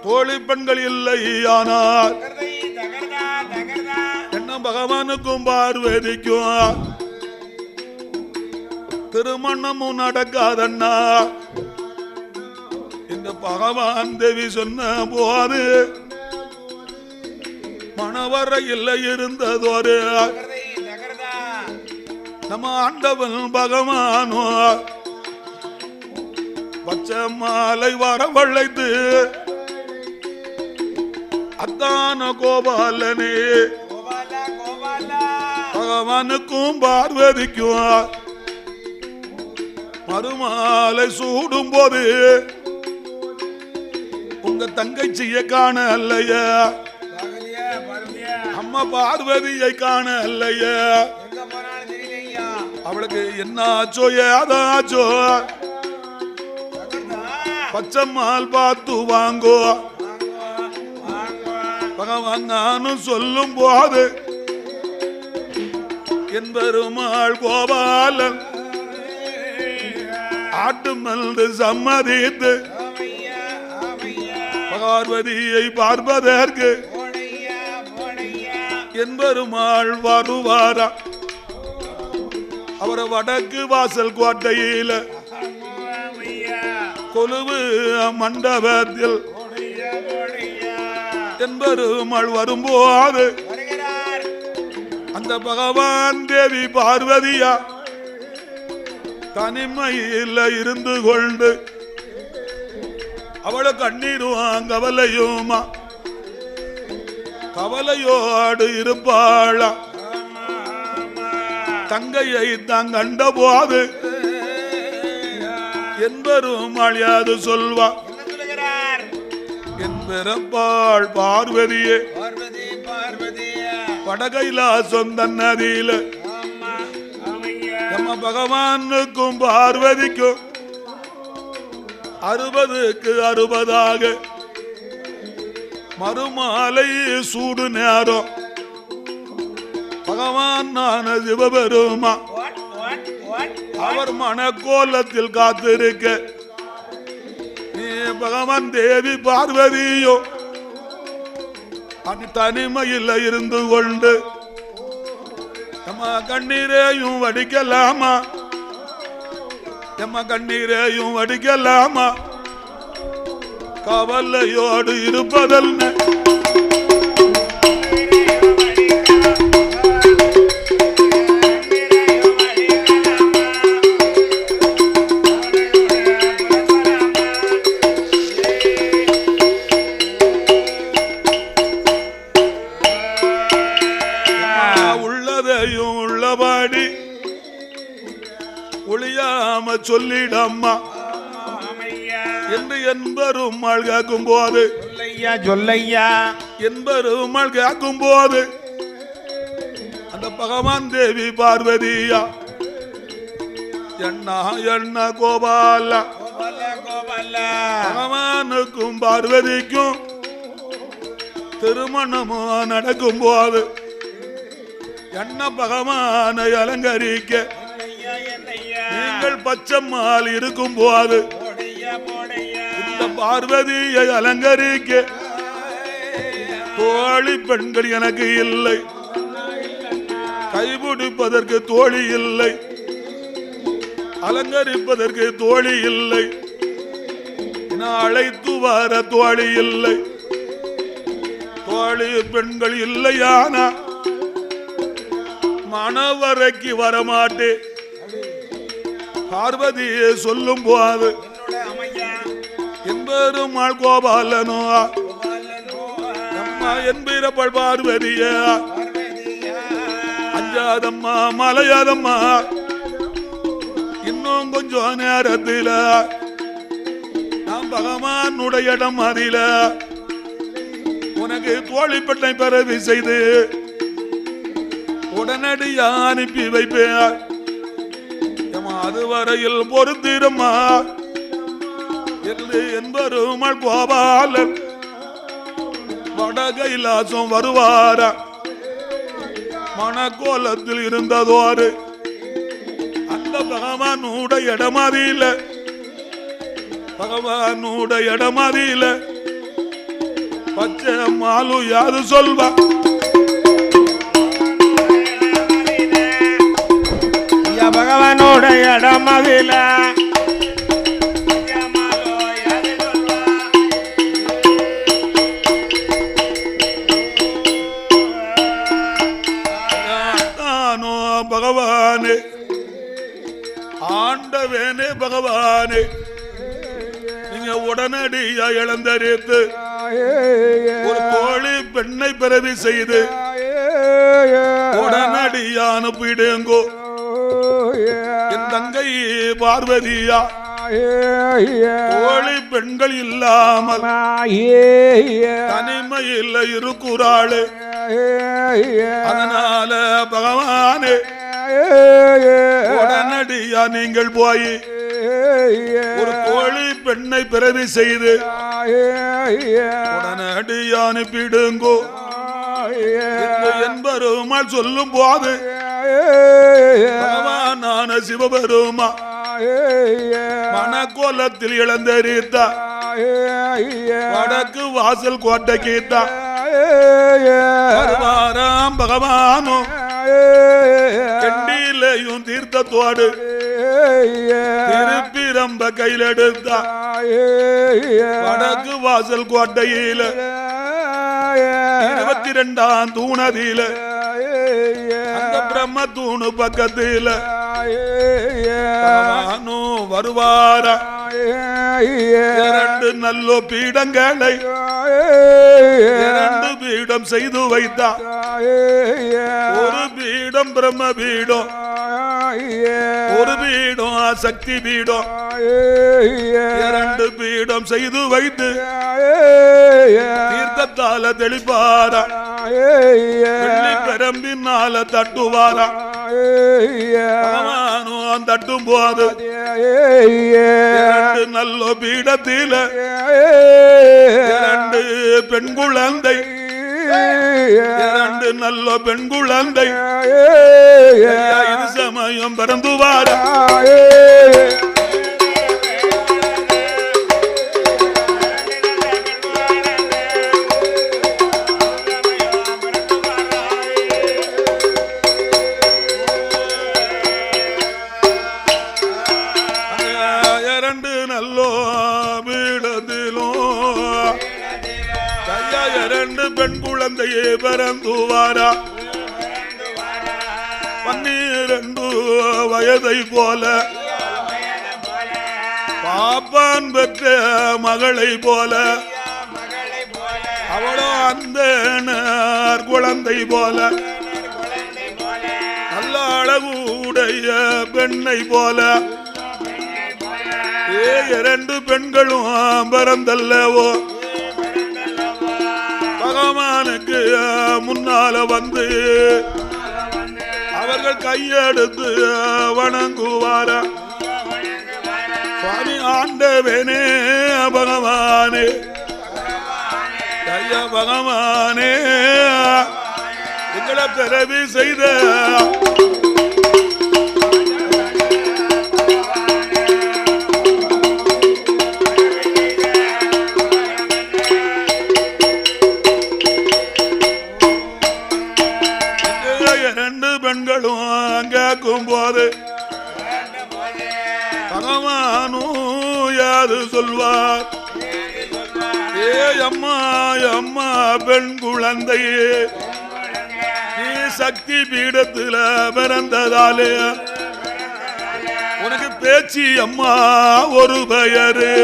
தோழி பெண்கள் இல்லை ஆனால் என்ன பகவானுக்கும் பார்வதிக்கும் திருமணமும் நடக்காதண்ணா. இந்த பகவான் தேவி சொன்ன போது மணவர இல்லை இருந்ததோரு நம்ம ஆண்டவன் பகவானோ பச்சை மாலை வரவழைத்து அத்தான கோபாலனே பகவானுக்கும் பார்வதிக்கும் மறுமாலை சூடும் போது உங்க தங்கச்சியை காண அல்லையா, அம்மா பார்வதியை காண அல்லையா, அவளுக்கு என்னாச்சோ ஏதாச்சோ பச்சம்மாள் பார்த்து வாங்கோ பகவான் நானும் சொல்லும் போது என் பெருமாள் கோபாலன் ஆட்டு மல்ந்து சம்மதித்து பார்வதியை பார்ப்பதற்கு என் பெருமாள் வருவாரா. அவரை வடக்கு வாசல் கோட்டையில கொலுவு மண்டபத்தில் என் பெருமாள் வரும்போது அந்த பகவான் தேவி பார்வதியா தனிமையில் இருந்து கொண்டு அவளை கண்ணீரும் கவலையுமா கவலையோடு இருப்பாளா. தங்கையை தான் கண்ட போது என்பருமாள் யாது சொல்வா என் பிறப்பாள் பார்வதியே வடகைலாசம் தன்னதியில நம்ம பகவானுக்கும் பார்வதிக்கும் 60க்கு 60 மறுமாலை சூடு நேரம் பகவான் நான் சிவபெருமா அவர் மனக்கோலத்தில் காத்திருக்க நீ பகவான் தேவி பார்வதியோ தனிமையில் இருந்து கொண்டு நம்ம கண்ணீரையும் வடிக்கலாமா, நம்ம கண்ணீரையும் வடிக்கலாமா, கவலையோடு இருப்பதல்ல சொல்லிடம்மா என்று என்பருமாள் கேட்கும் போது சொல்லையா என்பருமாள் கேட்கும் போது அந்த பகவான் தேவி பார்வதியா எண்ணா எண்ண கோபால பகவானுக்கும் பார்வதிக்கும் திருமணமும் நடக்கும் போது என்ன பகவானை அலங்கரிக்க நீங்கள் பச்சம்மாள் இருக்கும் போது இந்த பார்வதியை அலங்கரிக்க தோழி பெண்கள் எனக்கு இல்லை, கைபிடிப்பதற்கு தோழி இல்லை, அலங்கரிப்பதற்கு தோழி இல்லை, அழைத்து வர தோழி இல்லை, தோழி பெண்கள் இல்லையானா மணவரைக்கு வரமாட்டேன். பார்வதியை சொல்லும் போது என்பருமாள் கோபாலனோ அம்மா என்பீரப்பள் பார்வதியா அஞ்சாதம்மா மலையாதம்மா இன்னும் கொஞ்சம் நேரத்தில் நாம் பகவானுடைய இடம் அதில உனக்கு தோழிப்பட்டை பிறவி செய்து உடனடியா அனுப்பி வைப்பேன். அதுவரையில் பொறுத்திருமா என்று என்பருமாள் கோபாலன் வடகைலாசம் வருவாரா. மணக்கோலத்தில் இருந்ததோரு அந்த பகவானுடைய இடமதியில பகவானுடைய இடமதியில பச்சை மாலு யாது சொல்வா பகவானுடைய இடமதியில பகவானே ஆண்டவேனே பகவானே நீங்க உடனடியா இழந்தரித்து ஒரு கோழி பெண்ணை பிறவி செய்து உடனடியா அனுப்பிடுங்கோ என் தங்கை பார்வதியா கோழி பெண்கள் இல்லாமல் தனிமையில் இருக்குறாளு அதனால பகவானே உடனடியா நீங்கள் போய் ஒரு கோழி பெண்ணை பிறவி செய்து உடனடியா அனுப்பிடுங்கோ என்பருமாள் சொல்லும் போது பகவானான சிவபெருமா மணக்கோலத்தில் இழந்தரித்த வடக்கு வாசல் கோட்டை கீத்தா வருவாராம் பகவானும் கண்டியிலையும் தீர்த்தத்தோடு திருப்பிரம்ப கையில் எடுத்தா வடக்கு வாசல் கோட்டையில 22ஆம் தூணதியில அந்த பிரம்ம தூணு பக்கத்தில வருவார 2 நல்ல பீடங்களை 2 பீடம் செய்து வைத்தா ஒரு பீடம் பிரம்ம பீடம் ஒரு பீடம் சக்தி பீடம் 2 பீடம் செய்து வைத்து தீர்த்தத்தால தெளிப்பாரா வெள்ளி பெரம்பினால தட்டுவாரா தட்டும் போது 2 நல்ல பீடத்தில 2 பெண் குழந்தை 2 நல்ல பெண் குழந்தை இது சமயம் பிறந்துவாரா பெண் குழந்தையே பிறந்துவாரா 12 வயதை போல பாப்பான் பெற்ற மகளை போல அவளோ அந்த குழந்தை போல நல்ல அழகுடைய பெண்ணை போல 2 பெண்களும் பிறந்தல்லவோ பகவானுக்கு முன்னால வந்து அவர்கள் கையெடுத்து வணங்குவார சுவாமி ஆண்டவேனே பகவானே கைய பகவானே எங்களை பிறவி செய்த பெண்களும் கேட்கும் போது பகவானும் யாது சொல்வார் ஏ அம்மா அம்மா பெண் குழந்தையே நீ சக்தி பீடத்துல பிறந்ததாலே உனக்கு பேச்சு அம்மா ஒரு பெயரு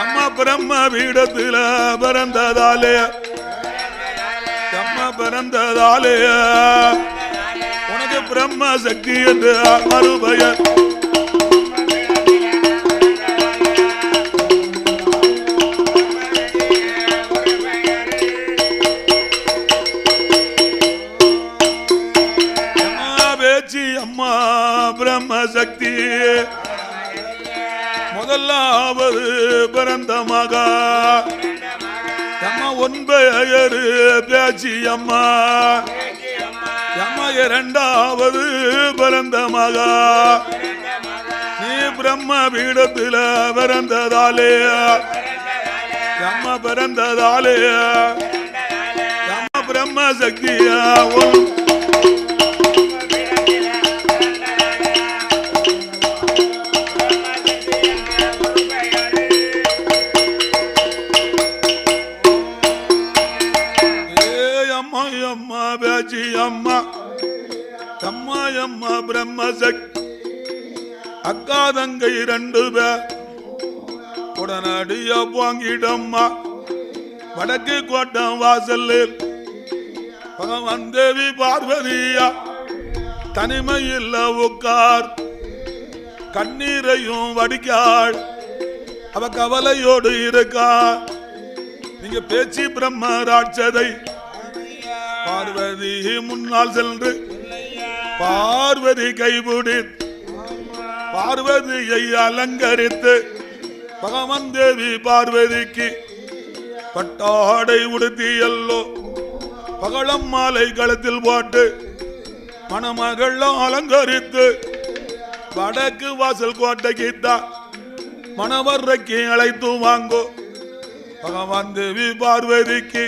அம்மா பிரம்ம பீடத்துல பிறந்ததாலே பிறந்ததாலே உனக்கு பிரம்ம சக்தி என்று மறுபெயர் பேச்சு அம்மா பிரம்ம சக்தி முதலாவது பிறந்த மகா அம்மா ஒன்பெயரு பேச்சு அம்மா அம்மா 2வது பிறந்த மகா நீ பிரம்ம பீடத்தில பிறந்ததாலே பிறந்ததாலே பிரம்ம சக்தியா அம்மா பேச்சி அம்மா அம்மா பிரம்ம சக்தி அக்கா தங்கை 2 பேர் உடனடியா வாங்கிடம்மா வடக்கு கோட்டம் வாசலில் பகவான் தேவி பார்வதியா தனிமையில் உட்கார் கண்ணீரையும் வடிக்காள் அவ கவலையோடு இருக்கா. நீங்க பேச்சு பிரம்ம ராட்சதை பார்வதி முன்னால் சென்று பார்வதி கைபிடி பார்வதியை அலங்கரித்து பகவான் தேவி பார்வதிக்கு பட்டாடை உடுத்தியல்லோ பகலம் மாலை களத்தில் போட்டு மணமகள் அலங்கரித்து வடக்கு வாசல் கோட்டைக்கு தான் மணவரைக்கு அழைத்து வாங்கோ. பகவான் தேவி பார்வதிக்கு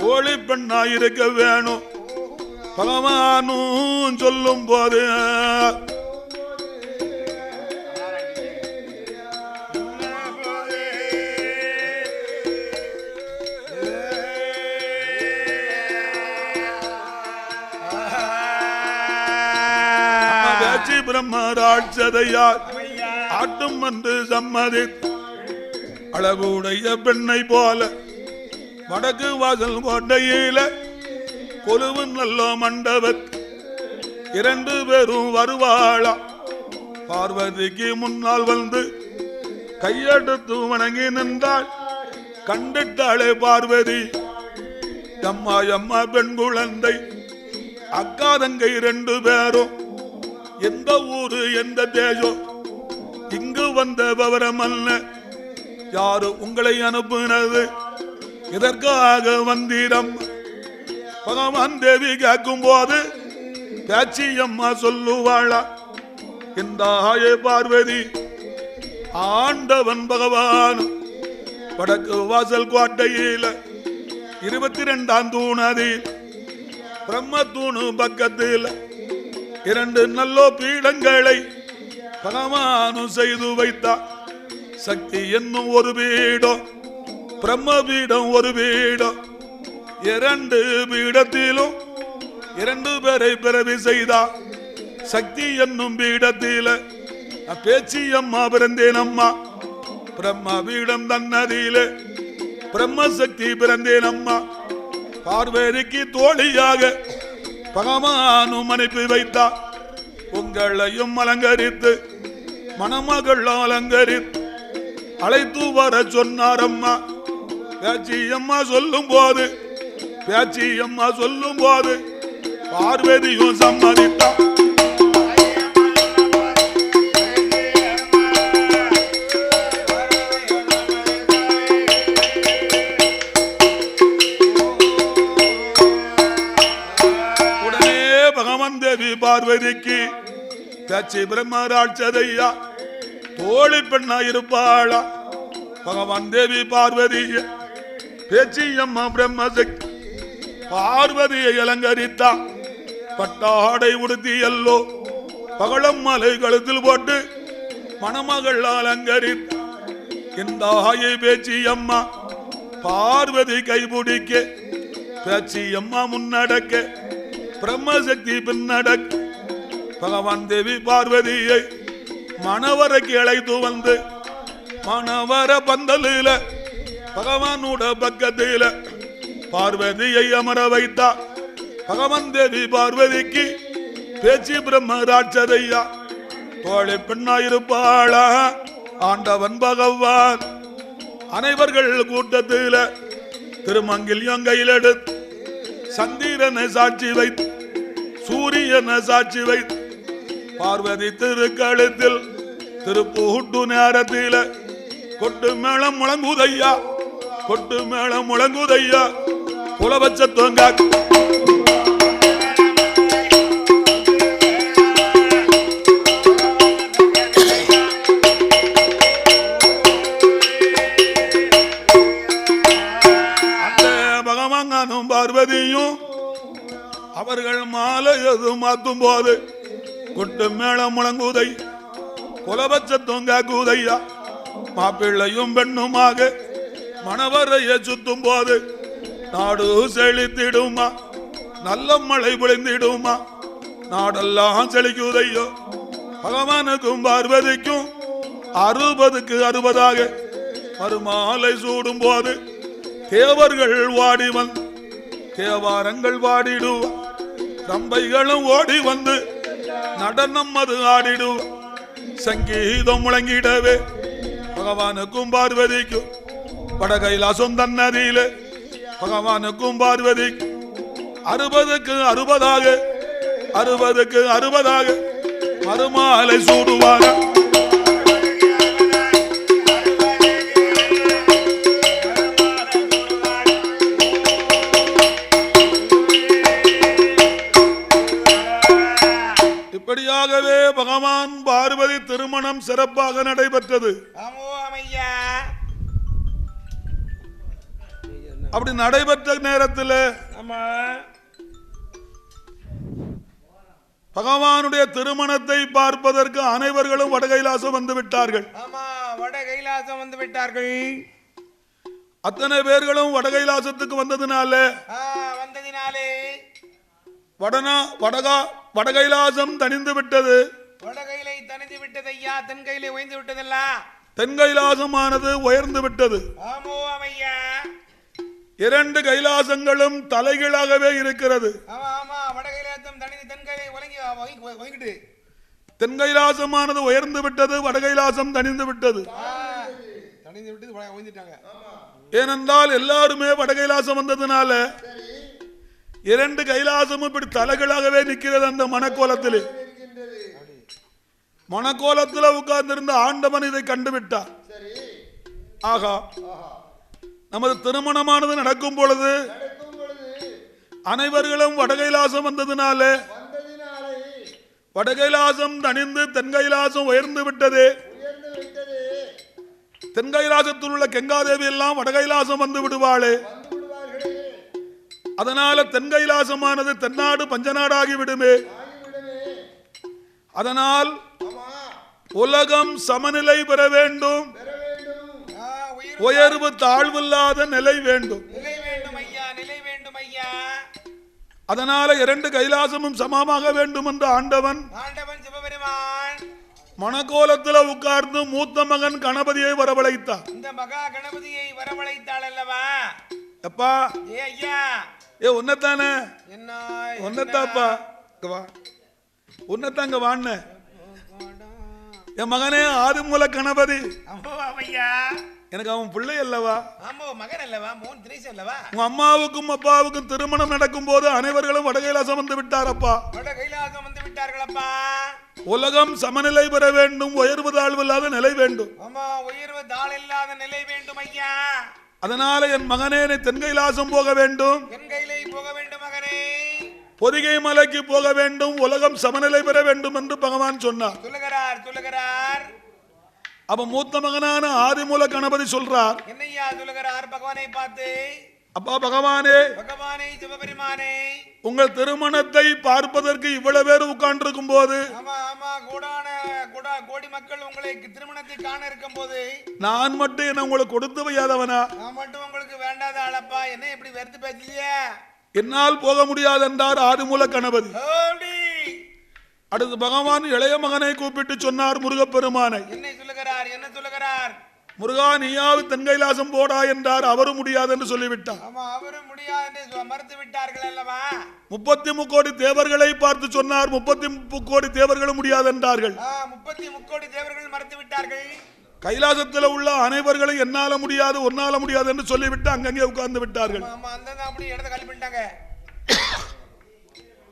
கோழி பெண்ணாயிருக்க வேணும் பகவானும் சொல்லும் போது பிரம்ம ராட்சதையார் ஆட்டும் என்று சம்மதி அழகுடைய பெண்ணை போல வடக்கு வாசல் கோட்டையில கொலுவு நல்ல மண்டபத் 2 பேரும் வருவாளா. பார்வதிக்கு முன்னால் வந்து கையெடுத்து வணங்கி நின்றாள். கண்டிட்டாளே பார்வதி அம்மா அம்மா பெண் குழந்தை அக்கா தங்கை 2 பேரும் எந்த ஊரு எந்த தேசம் இங்கு வந்த விவரம் அல்ல. யாரு உங்களை அனுப்பினது இதற்காக வந்தீரம் பகவான் தேவி கேட்கும் போது பேச்சி அம்மா சொல்லுவாளா இந்த பார்வதி ஆண்டவன் பகவான் வடக்கு வாசல் கோட்டையில 22ஆம் தூணதில் பிரம்ம தூணு பக்கத்தில் 2 நல்லோ பீடங்களை பகவானு செய்து வைத்தார். சக்தி என்னும் ஒரு பீடம் பிரம்ம பீடம் ஒரு பீடம் 2 பீடத்திலும் 2 பேரை பிறவி செய்தார். சக்தி என்னும் பீடத்தில பேச்சி அம்மா பிறந்தேன் அம்மா பிரம்ம பீடம் தன்னதியிலே பிரம்ம சக்தி பிறந்தேன் அம்மா. பார்வதிக்கு தோழியாக பகவானும் அனுப்பி வைத்தார். உங்களையும் அலங்கரித்து மணமகள் அலங்கரித்து அழைத்து வர சொன்னார் அம்மா. பேச்சி அம்மா சொல்லும் போது பார்வதியும் சம்மதித்தார். உடனே பகவான் தேவி பார்வதிக்கு பேச்சி பிரம்ம ராட்சதையா தோழி பெண்ணா இருப்பாளா. பகவான் தேவி பார்வதிய பேச்சி அம்மா பிரம்ம சக்தி பார்வதியை அலங்கரித்தா. பட்டாடை உடுத்தி எல்லோ பகலம் மலை கழுத்தில் போட்டு மணமகள் அலங்கரித்த இந்த பேச்சி அம்மா பார்வதி கைபிடிக்க பேச்சி அம்மா முன்னடக்க பிரம்ம சக்தி பின்னடக்க பகவான் தேவி பார்வதியை மணவரைக்கு அழைத்து வந்து மணவர பந்தலில பகவானோட பக்கத்தில பார்வதியை அமர வைத்தா. பகவான் தேவி பார்வதிக்கு பேச்சி பிரம்ம ராட்சதையா தோழி பெண்ணாயிருப்பாளா. ஆண்டவன் பகவான் அனைவர்கள் கூட்டத்தில திருமங்கிலியம் கையில் எடுத்து சந்திரனை சாட்சி வைத்து சூரியனை சாட்சி வைத்து பார்வதி திருக்கழுத்தில் திருப்பூட்டு நேரத்தில கொட்டு மேளம் முழங்குதையா கொட்டு மேளம் முழங்குதையா புலவச்சத்தோங்க. பார்வதியும் அவர்கள் மாலை எது மாத்தும் போது கொட்டு மேளம் முழங்குதை குலபட்சத்தும் காக்குதையா மாப்பிள்ளையும் பெண்ணுமாக மணவரைய சுத்தும் போது நாடு செழித்திடுமா நல்ல மழை பொழிந்திடுமா நாடெல்லாம் செழிக்குதையோ பகவானுக்கும் பார்வதிக்கும் 60க்கு 60ஆக மறுமாலை சூடும் போது தேவர்கள் வாடி வந்து தேவாரங்கள் வாடிடுவா ரம்பைகளும் ஓடி வந்து நடனம் அது ஆடிடுவா சங்கீதம் முழங்கிடவே பகவானுக்கும் பார்வதிக்கும் வடகைலாசம் தன்னதியிலே பகவானுக்கும் பார்வதிக்கும் 60க்கு 60ஆக 60க்கு 60ஆக மறுமாலை சூடுவாங்க. இப்படியாகவே பகவான் பார்வதி திருமணம் சிறப்பாக நடைபெற்றது. அப்படி நடைபெற்ற நேரத்தில் பகவானுடைய திருமணத்தை பார்ப்பதற்கு அனைவர்களும் வடகைலாசம் வந்து விட்டார்கள். அத்தனை பேர்களும் வடகைலாசத்துக்கு வந்ததினாலே வடகைலாசம் தணிந்து விட்டது. தென்கைலாசமானது உயர்ந்து விட்டது. 2 கைலாசங்களும் தலைகீழாகவே இருக்கிறது. தென்கைலாசமானது உயர்ந்து விட்டது, வடகைலாசம் தணிந்து விட்டது. ஏனென்றால் எல்லாருமே வடகைலாசம் வந்ததுனால 2 கைலாசமும் இப்படி தலைகளாகவே நிற்கிறது. அந்த மணக்கோலத்தில் உட்கார்ந்திருந்த ஆண்டவன் இதை கண்டுவிட்டார். ஆகா, நமது திருமணமானது நடக்கும் பொழுது அனைவர்களும் வடகைலாசம் வந்ததுனால வடகைலாசம் தணிந்து தென்கைலாசம் உயர்ந்து விட்டது. தென்கைலாசத்தில் உள்ள கங்காதேவி எல்லாம் வடகைலாசம் வந்து விடுவாளே, அதனால தென்கைலாசமானது தென்னாடு பஞ்சநாடாகி விடுமே. அதனால் உலகம் சமநிலை பெற வேண்டும், உயர்வு தாழ்வில்லாத நிலை வேண்டும். அதனால 2 கைலாசமும் சமமாக வேண்டும் என்று ஆண்டவன் மணக்கோலத்தில் உட்கார்ந்து மூத்த மகன் கணபதியை வரவழைத்தார். இந்த மகா கணபதியை வரவழைத்தாள் அல்லவா? அப்பா உன்னத்தானே உன்னத்தாப்பா உன்னத்தாங்க வாண்ண என் மகனே ஆதிமூல கணபதி. எனக்கு அவன் பிள்ளை அல்லவா, மகன் அல்லவா, உங்க அம்மாவுக்கும் அப்பாவுக்கும் திருமணம் நடக்கும் போது அனைவர்களும் வடகைலாசம் வந்து விட்டாரப்பா. வடகைலாசம் வந்து விட்டார்களப்பா. உலகம் சமநிலை பெற வேண்டும், உயர்வு தாழ்வு இல்லாத நிலை வேண்டும். உயர்வு தாழ் இல்லாத நிலை வேண்டும் ஐயா. அதனால என் மகனே தென்கைலாசம் போக வேண்டும், தென்கையிலே போக வேண்டும் மகனே, பொதிகை மலைக்கு போக வேண்டும், உலகம் சமநிலை பெற வேண்டும் என்று பகவான் சொன்னார். சொல்லுகிறார். அப்ப மூத்த மகனான ஆதிமூல கணபதி சொல்றார், என்னையா சொல்லுகிறார் பகவானை பார்த்து? அப்பா பகவானே, சிவபெருமானே, உங்கள் திருமணத்தை பார்ப்பதற்கு இவ்வளவு பேர் உட்கார்ந்திருக்கும் போது, கோடி மக்கள் உங்களை திருமணத்தை காண இருக்கும் போது நான் மட்டும் என்ன உங்களுக்கு கொடுத்து வையாதவனா? நான் மட்டும் உங்களுக்கு வேண்டாத ஆளப்பா, என்ன இப்படி வெறுத்து பேசலையே? என்னால் போக முடியாது என்றார் ஆதிமூல கணபதி. அடுத்து பகவான் இளைய மகனை கூப்பிட்டு சொன்னார் முருகப்பெருமானை. என்ன சொல்லுகிறார்? முருகா, நீயாவது தென்கைலாசம் போடா என்றார். அவரும் முடியாது என்று சொல்லிவிட்டார். அவரும் முடியாது என்று மறுத்து விட்டார்கள் அல்லவா? 33 கோடி தேவர்களை பார்த்து சொன்னார். 33 கோடி தேவர்களும் முடியாது என்றார்கள். 33 கோடி தேவர்கள் மறுத்து விட்டார்கள். கைலாசத்தில் உள்ள அனைவர்களும் என்னால முடியாது, ஒன்னால முடியாது என்று சொல்லிவிட்டு அங்கங்கே உட்கார்ந்து விட்டார்கள்.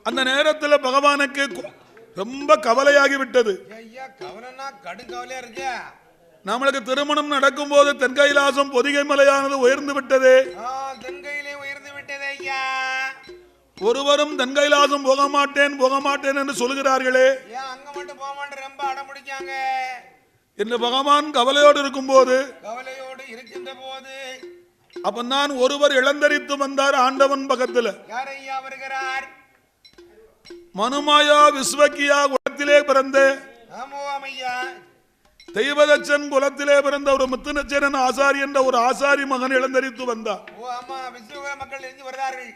அந்த நேரத்தில் பகவானுக்கு ரொம்ப கவலையாகி விட்டது. நம்மளுக்கு திருமணம் நடக்கும் போது தென்கைலாசம் பொதிகை மலையானது உயர்ந்து விட்டது. ஒருவரும் தென்கைலாசம் போக மாட்டேன் என்று சொல்கிறார்களே என்று பகவான் கவலையோடு இருக்கின்ற போது அப்ப நான் ஒருவர் இளந்தரித்து வந்தார் ஆண்டவன் பக்கத்துல. யார் ஐயா வருகிறார்? மனுமாயா விஸ்வக்கியா குலத்திலே பிறந்த ஆமோ ஐயா தெய்வதச்சன் குலத்திலே பிறந்த ஒரு முத்துநச்சரன் ஆசாரி என்ற ஒரு ஆசாரி மகன் இளந்தரித்து வந்தார். ஓ ஆமா, விஸ்வ மக்கள் இருந்து வருகிறார்கள்.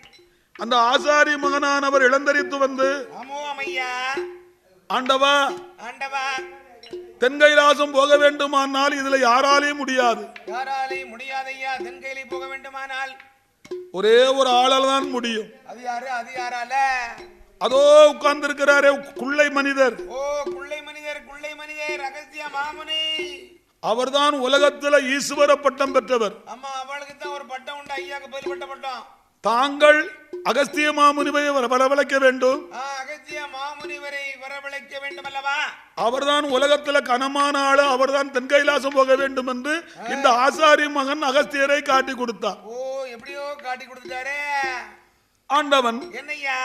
அந்த ஆசாரி மகனானவர் இளந்தரித்து வந்து ஆமோ ஐயா ஆண்டவா ஆண்டவா தென்கைலாசம் போக வேண்டுமானால் இதுல யாராலையும் முடியாது. யாராலையும் முடியாதையா. தென்கையிலே போக வேண்டுமானால் ஒரே ஒரு ஆளால் தான் முடியும். அது யாரு? அது யாரால? அதோ உட்கார்ந்து இருக்கிறாரே குள்ளை மனிதர். ஓ குள்ளை மனிதர், குள்ளை மனிதர் அகஸ்திய மாமுனி. அவர்தான் உலகத்துல ஈஸ்வர பட்டம் பெற்றவர். ஆமா, அவளுக்கு தான் ஒரு பட்டம் உண்டு, ஐயாக்கு பதில்பட்ட பட்டம். தாங்கள் அகஸ்திய மாமுனிவை வரவழைக்க வேண்டும். அகஸ்திய மாமுனிவரை வரவழைக்க வேண்டும் அல்லவா? அவர்தான் உலகத்துல கனமான ஆளு, அவர்தான் தென்கைலாசம் போக வேண்டும் என்று இந்த ஆசாரி மகன் அகஸ்தியரை காட்டி கொடுத்தார். ஓ எப்படியோ காட்டி கொடுத்துட்டாரே ஆண்டவன். என்னையா?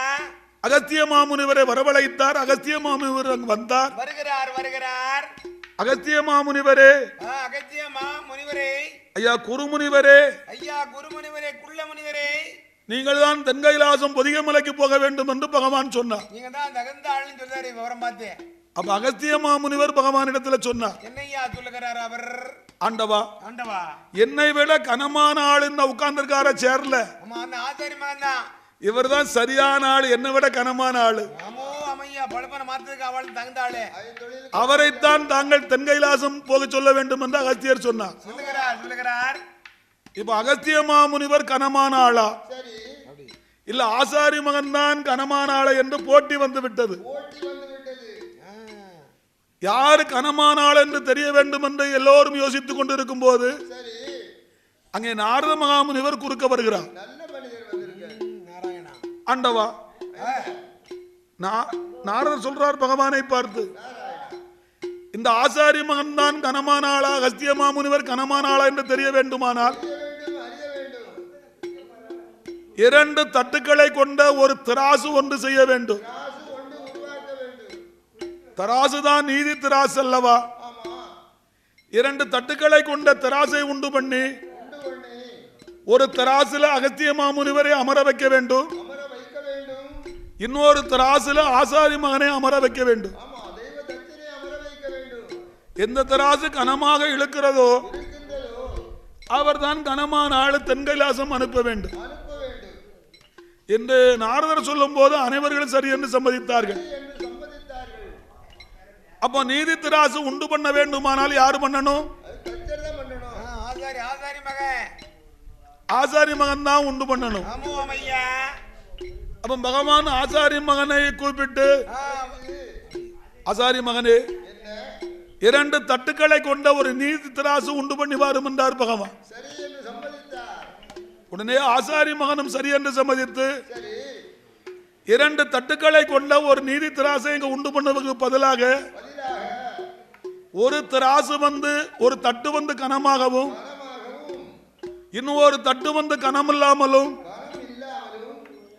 அகஸ்திய மாமுனிவரை வரவழைத்தார். அகஸ்திய மாமுனிவர் அங்கு வந்தார். வருகிறார் வருகிறார். அகஸ்திய மாமுனிவரே, அகஸ்திய மாமுனிவரே, ஐயா குருமுனிவரே, ஐயா குருமுனிவரே, குள்ள முனிவரே, நீங்கள் தான் தென்கைலாசம் பொதிகமலைக்கு போக வேண்டும் என்று பகவான் சொன்னார். நீங்க தான் தகுந்த ஆளுன்னு சொல்றாரு விவரம் பார்த்து. அப்ப அகஸ்திய மாமுனிவர் பகவானிடத்துல சொன்னார். என்னையா சொல்லுகிறார் அவர்? ஆண்டவா, ஆண்டவா என்னை விட கனமான ஆள் இந்த உட்கார்ந்திருக்கார சேர்ல. ஆமா, அந்த ஆசாரி மகன் தான். இவர் தான் சரியான ஆள், என்னை விட கனமான ஆளு. ஆமோ அமையா, பழப்பன மாத்ததுக்கு அவள் தகுந்த ஆளு. அவரைத்தான் தாங்கள் தென்கைலாசம் போக சொல்ல வேண்டும் என்று அகஸ்தியர் சொன்னார். சொல்லுகிறார் சொல்லுகிறார். இப்ப அகஸ்திய மாமுனிவர் கனமான ஆளா இல்ல ஆசாரி மகன் தான் கனமான ஆளா என்று போட்டி வந்து விட்டது. யாரு கனமான ஆள் என்று தெரிய வேண்டும் என்று எல்லோரும் யோசித்துக் கொண்டிருக்கும் போது அங்கே நாரத மகாமுனிவர் குறுக்க வருகிறார். ஆண்டவா, நாரதர் சொல்றார் பகவானை பார்த்து, இந்த ஆசாரி மகன் தான் கனமான ஆளா அகஸ்திய மாமுனிவர் கனமான ஆளா என்று தெரிய வேண்டுமானால் 2 தட்டுக்களை கொண்ட ஒரு திராசு ஒன்று செய்ய வேண்டும். தராசு தான் நீதி திராசு அல்லவா? 2 தட்டுக்களை கொண்ட திராசை உண்டு பண்ணி ஒரு திராசுல அகஸ்திய மாமுனிவரை அமர வைக்க வேண்டும், இன்னொரு திராசுல ஆசாரி மகனை அமர வைக்க வேண்டும். எந்த திராசு கனமாக இழுக்கிறதோ அவர்தான் கனமான ஆளு தென்கைலாசம் அனுப்ப வேண்டும் என்று நாரதர் சொல்லும் போது அனைவர்களும் சரி என்று சம்மதித்தார்கள். அப்போ நீதி திராசு உண்டு பண்ண வேண்டுமானால் யாரு பண்ணணும்? ஆசாரி மகன் தான் உண்டு பண்ணணும். அப்ப பகவான் ஆசாரி மகனை கூப்பிட்டு, ஆசாரி மகனே, 2 தட்டுக்களை கொண்ட ஒரு நீதி திராசு உண்டு பண்ணி வாரும் என்றார் பகவான். உடனே ஆசாரி மகனும் சரி என்று சம்மதித்து 2 தட்டுக்களை கொண்ட ஒரு நீதி திராசை இங்க உண்டு பண்ணுவதற்கு பதிலாக ஒரு திராசு வந்து ஒரு தட்டு வந்து கனமாகவும் இன்னொரு தட்டு வந்து கனமில்லாமலும்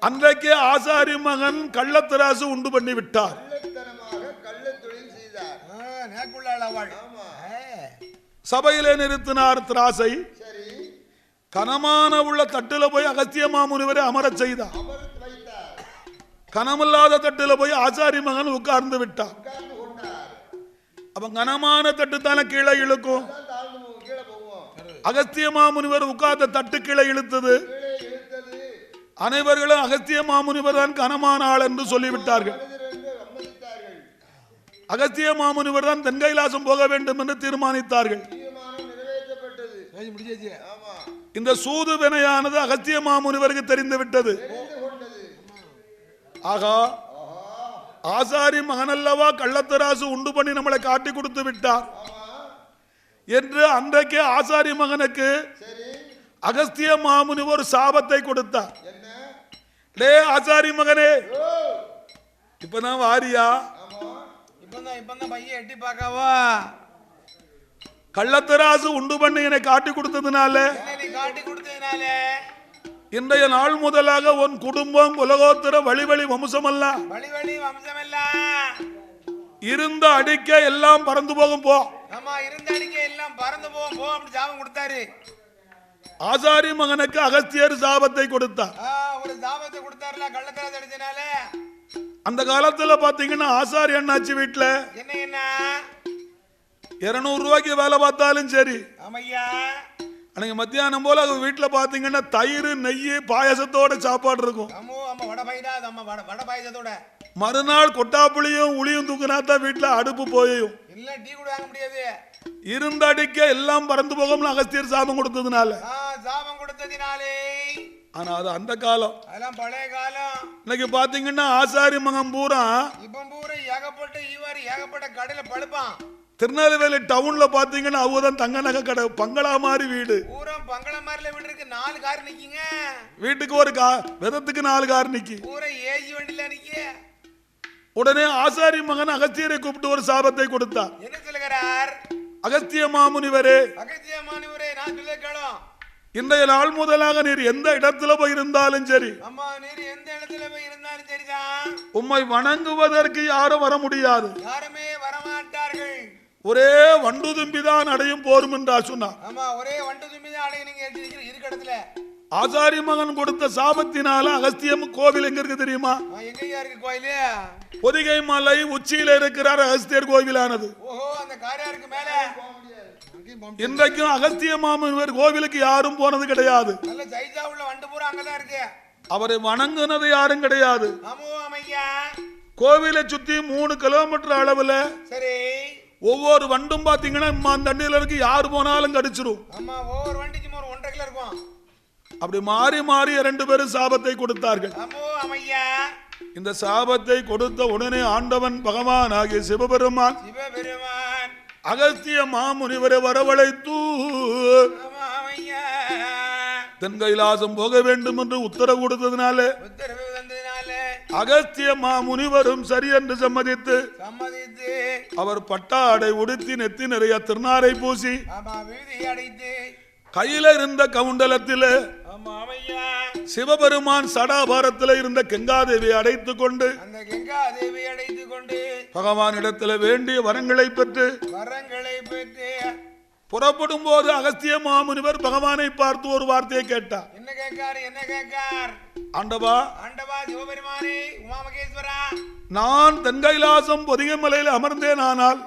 அன்றைக்கே ஆசாரி மகன் கள்ளத்திராசு உண்டு பண்ணி விட்டார். சபையிலே நிறுத்தினார் திராசை. கனமான உள்ள தட்டுல போய் அகஸ்திய மாமுனிவரை அமரச் செய்தார். கனமில்லாத தட்டுல போய் ஆசாரி மகன் உட்கார்ந்து விட்டார். அப்ப கனமான தட்டு தானே கீழே இழுக்கும். அகஸ்திய மாமுனிவர் உட்கார்ந்த தட்டு கீழே இழுத்தது. அனைவர்களும் அகஸ்திய மாமுனிவர் தான் கனமான ஆள் என்று சொல்லிவிட்டார்கள். அகஸ்திய மாமுனிவர் தான் தென்கைலாசம் போக வேண்டும் என்று தீர்மானித்தார்கள். இந்த சூது வினையானது அகஸ்திய மாமுனிவருக்கு தெரிந்து விட்டது. ஆகா, ஆசாரி மகனல்லவா கள்ளத்தராசு உண்டு பண்ணி நம்மளை காட்டி கொடுத்து விட்டார் என்று அன்றைக்கே ஆசாரி மகனுக்கு அகஸ்திய மாமுனி ஒரு சாபத்தை கொடுத்தார். டே ஆசாரி மகனே, இப்பதான் வாரியா? இப்பதான் பையன் எட்டி பார்க்கவா? கள்ளத்தராசு உண்டு பண்ணி என்னை காட்டி கொடுத்ததுனால இன்றைய நாள் முதலாக உன் குடும்பம் உலகோத்தர வழிவழி வம்சமல்ல இருந்த அடிக்க எல்லாம் பறந்து போகும். போ, இருந்த அடிக்க எல்லாம் பறந்து போகும். போ அப்படி ஜாபம் கொடுத்தாரு. ஆசாரி மகனுக்கு அகஸ்தியர் சாபத்தை கொடுத்தார். ஒரு சாபத்தை கொடுத்தாருல கள்ளத்தராசு அடிச்சனால. அந்த காலத்துல பாத்தீங்கன்னா ஆசாரி அண்ணாச்சி வீட்டுல என்ன 200 ரூபாய்க்கு வேலை பார்த்தாலும் சரி, ஆமையா, அன்னைக்கு மத்தியானம் போல அவங்க வீட்டுல பாத்தீங்கன்னா தயிர் நெய் பாயசத்தோட சாப்பாடு இருக்கும். வடை பாயசத்தோட மறுநாள் கொட்டாப்புளியும் உளியும் தூக்குனா தான் வீட்டுல அடுப்பு போயும். இல்ல டீ கூட வாங்க முடியாது. இருந்த அடிக்க எல்லாம் பறந்து போகும்னு அகஸ்தியர் சாபம் கொடுத்ததுனால. ஆனா அது அந்த காலம், அதெல்லாம் பழைய காலம். இன்னைக்கு பாத்தீங்கன்னா ஆசாரி மகன் பூரா இப்ப பூரா ஏகப்பட்ட ஈவாரி ஏகப்பட்ட கடையில பழுப்பான். திருநெல்வேலி டவுன்ல பாத்தீங்கன்னா அவதான் தங்க நகை கடை, பங்களா மாதிரி வீடு. பூரா பங்களா மாதிரில வீடு இருக்கு. 4 கார் நிக்குங்க வீட்டுக்கு ஒரு விதத்துக்கு 4 கார் நிக்கி. பூரா ஏஜி வண்டில நிக்கி. உடனே ஆசாரி மகன் அகஸ்தியரை கூப்பிட்டு ஒரு சாபத்தை கொடுத்தார். என்ன சொல்லுகிறார்? அகஸ்திய மாமுனிவரே, அகஸ்திய மாமுனிவரே, நான் சொல்ல கேளும். இன்றைய நாள் முதலாக நீர் எந்த இடத்துல போய் இருந்தாலும் சரி, அம்மா நீர் எந்த இடத்துல போய் இருந்தாலும் சரிதான், உம்மை வணங்குவதற்கு யாரும் வர முடியாது, யாருமே வரமாட்டார்கள். ஒரே வண்டு தும்பிதான் அடையும் போரும் என்றா சொன்னார். ஆமா, ஒரே வண்டு தும்பிதான் அடையும். நீங்க இருக்க இடத்துல ஆசாரி மகன் கொடுத்த சாபத்தினால அகஸ்தியம் கோவில் எங்க இருக்கு தெரியுமா? எங்கயா இருக்கு கோயிலு? பொதிகை மலை உச்சியில இருக்கிறார் அகஸ்தியர் கோவிலானது. ஓஹோ, அந்த காரியாருக்கு மேல. இன்றைக்கும் அகஸ்திய மாமுனிவர் கோவிலுக்கு யாரும் போனது கிடையாது. நல்ல சைஸா உள்ள வண்டு பூரா அங்கதான் இருக்கு. அவரை வணங்குனது யாரும் கிடையாது. ஆமையா, கோவிலை சுத்தி 3 கிலோமீட்டர் அளவுல சரி ஒவ்வொரு வண்டும் பாத்தீங்கன்னா தண்ணியில இருக்கு, யாரு போனாலும் கடிச்சிரும். ஆமா, ஒவ்வொரு வண்டிக்கும் 1.5 கிலோ இருக்கும். அப்படி மாறி மாறி 2 பேரும் சாபத்தை கொடுத்தார்கள். இந்த சாபத்தை கொடுத்த உடனே ஆண்டவன் பகவான் ஆகிய சிவபெருமான் அகஸ்திய மாமுனிவரை வரவழைத்து தென்கைலாசம் போக வேண்டும் என்று உத்தரவு கொடுத்ததுனால அகஸ்திய மாமுனிவரும் சரி என்று சம்மதித்து அவர் பட்டாடை உடுத்தி நெத்தி நிறைய திருநாரை பூசி கையில இருந்த கவுண்டலத்தில சிவபெருமான் சடாபாரத்தில் இருந்த கங்காதேவி அடைத்துக் கொண்டு பகவானிடத்தில் வேண்டிய வரங்களை பெற்று புறப்படும் போது அகஸ்திய மாமுனிவர் பகவானை பார்த்து ஒரு வார்த்தையை கேட்டார். என்ன கேட்கார்? ஆண்டவா, சிவபெருமானே, உமாமகேஸ்வரா, நான் தென்கைலாசம் பொதிகை மலையில் அமர்ந்தேனானால்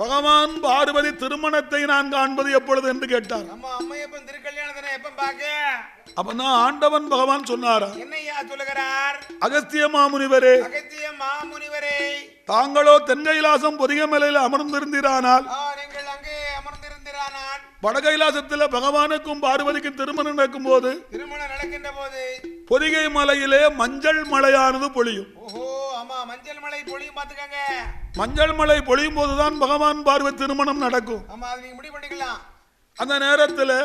பகவான் பார்வதி திருமணத்தை நான் காண்பது எப்பொழுது என்று கேட்டார். அப்பதான் ஆண்டவன் பகவான் சொன்னாரா, என்னையா சொல்லுகிறார்? அகஸ்திய மாமுனிவரே, தாங்களோ தென்கைலாசம் பொதிகை மலையில் அமர்ந்திருந்தானால் வடகைலாசத்தில் பகவானுக்கும் பார்வதிக்கும் திருமணம் நடக்கும் போது பொதிகை மலையிலே மஞ்சள் மலையானது பொழியும். மஞ்சள் மலை பொழியும், பாத்துக்கங்க. மஞ்சள் மலை பொழியும் போதுதான் பகவான் பார்வதி திருமணம் நடக்கும். அந்த நேரத்தில்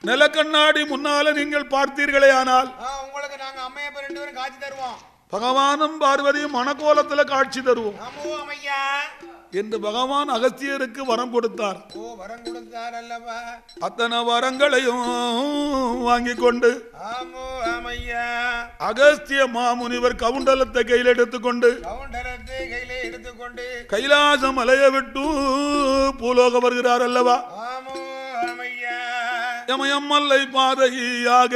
நிலக்கண்ணாடி முன்னால நீங்கள் பார்த்தீர்களே ஆனால் உங்களுக்கு நாங்க அம்மையை 2 பேரும் காட்சி தருவோம். பகவானும் பார்வதியும் மணக்கோலத்தில் காட்சி தருவோம் என்று பகவான் அகஸ்தியருக்கு வரம் கொடுத்தார். அத்தனை வரங்களையும் வாங்கி கொண்டு அகஸ்திய மாமுனிவர் கவுண்டலத்தை கையில் எடுத்துக்கொண்டு கைலாசம் மலைய விட்டு பூலோக வருகிறார் அல்லவா. யமயம்மல்லை பாதையாக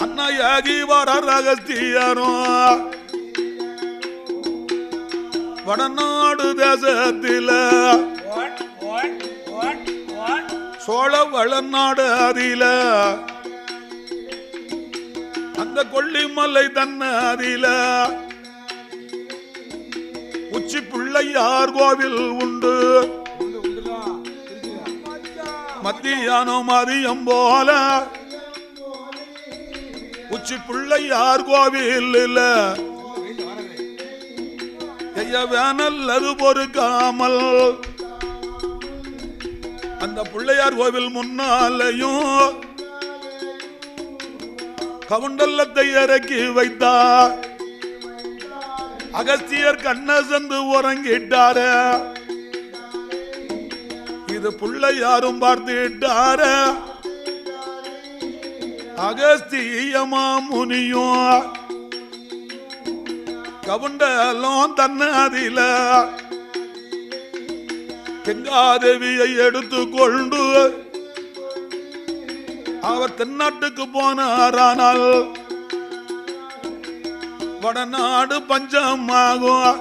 அன்னையாகி வரார் அகஸ்தியரோ வடநாடு தேசத்தில சோழ வளநாடு அதில அந்த கொல்லிமலை தன்னதில உச்சி பிள்ளையார் கோவில் உண்டு. மத்தியானம் மதியம் போல உச்சி பிள்ளையார் கோவில் இல்ல வேனல்லது பொறுக்காமல் அந்த பிள்ளையார் கோவில் முன்னாலையும் கவுண்டல்லத்தை இறக்கி வைத்தார். அகஸ்தியர் கண்ண சென்று உறங்கிட்டார. இது பிள்ளையாரும் பார்த்துட்டார. அகஸ்தியமா முனியும் கவுண்டலும் தன்னதில கங்காதேவியை எடுத்துக்கொண்டு அவர் தென்னாட்டுக்கு போனாரானால் வடநாடு பஞ்சமாகும்.